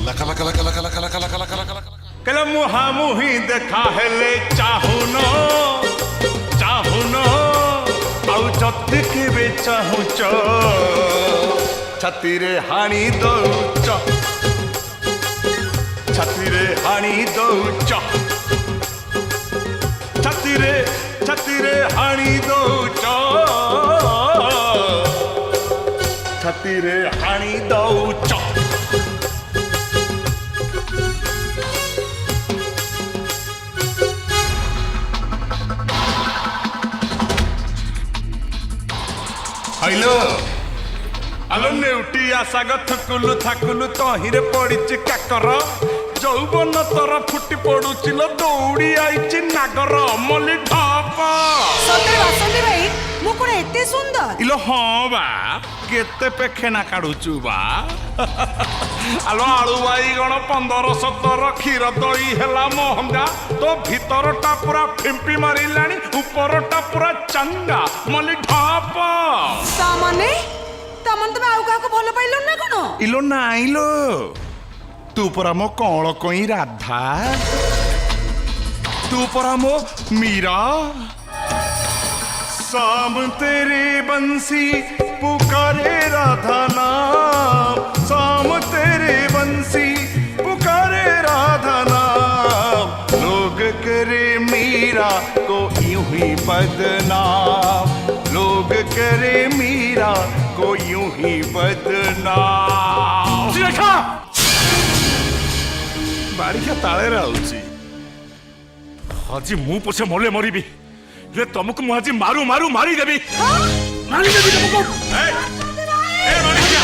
लका लका लका लका लका लका लका लका लका लका कल मुहामुही देखा हेले चाहुनो आउ जति केबे चाहुच छातीरे हाणी दौच छातीरे हाणी दौच छातीरे हाणी दौच छातीरे हाणी दौच आइलो आलो नेउटी आसाग थकुलु थाकुलु तहिरे पड़िछि काकर जौबन तर फुटी पड़ुचिल दौड़ी आइछि नागर मली ढप सते भाई मु कोन एते सुंदर इलो हाँ बा केते पेखेना काढुचु बा आलो आलू बाईगण 15-17 क्षीर दही हेला महंगा तो भीतरटा पूरा फिंपी मारिलानी ऊपरटा पूरा चंगा मली ढप तामने तमे आउ का भलो पाइलो ना कोन इलो नाइलो तू परा मो कौन कोई राधा तू परा मो मीरा शाम तेरी बंसी पुकारे राधा नाम शाम तेरी बंसी पुकारे राधा नाम लोग करे मीरा को यूं ही बदनाम लोग करे मीरा को यूं ही बदनाम देखा बारिका ताले रहउची आज मु पछे मोले मरिबी ले तुमको मु आज मारू मारू मारी देबी मारी देबी तुमको ए मारिया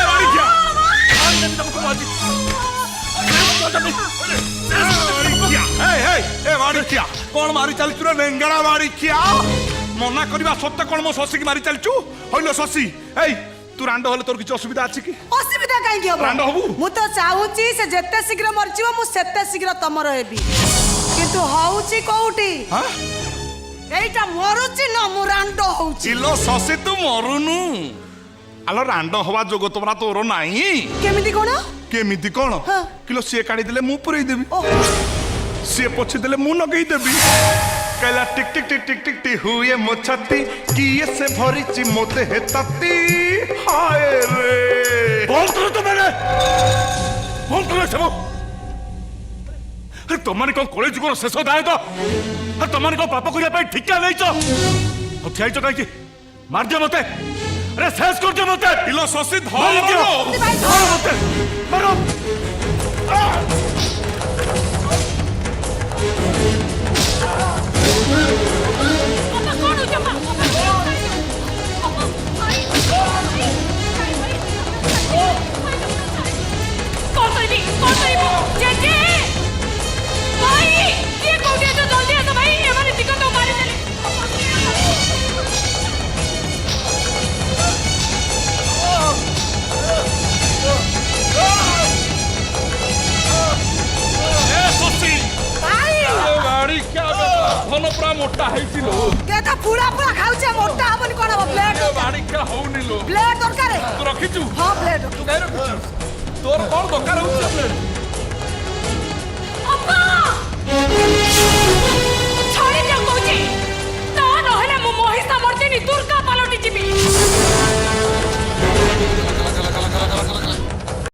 मारी देबी तुमको आज मारिया कौन मारी चलचु रे नेंगड़ा मारिया मना करबा सत्य कौन मो शशि की मारी चलचु होइलो शशि ए तू रांडो हले तोर किछ असुविधा अछि की असुविधा काई की हो रांडो हबु मु तो चाहूची से जत्ते शीघ्र मरजिवो मु सेत्ते शीघ्र तमर हेबी किंतु होउची कोउटी हां एइटा मरुची न मु रांडो होउची इलो शशि तू मरुनु आलो रांडो हवा जोग तोरा तोर नाही केमिति कोन किलो से काढी देले मु पुरई देबी से पोछि देले मु नगई देबी कहला टिक टिक टिक टिक टिक टिक हुए मो छाती किए से भरिची मोते हे तती हाय रे बोल करो तो मैंने बोल करो सब अरे तुमने को कॉलेज को शेष दाय तो अरे तुमने को पाप करिया पे ठिका नै छ ओ थियाई छ काई की मार दे मते अरे शेष कर दे मते इलो शशि धर मते मारो भलो पूरा मोटा हैतिलो के त पूरा पूरा खाउचे मोटा हबनी कोन हो प्लेट बाड़ी का होउनिलो प्लेट दरकार तू रखिचु हां प्लेट तू काई रखिचु तोर कोन दरकार होउछ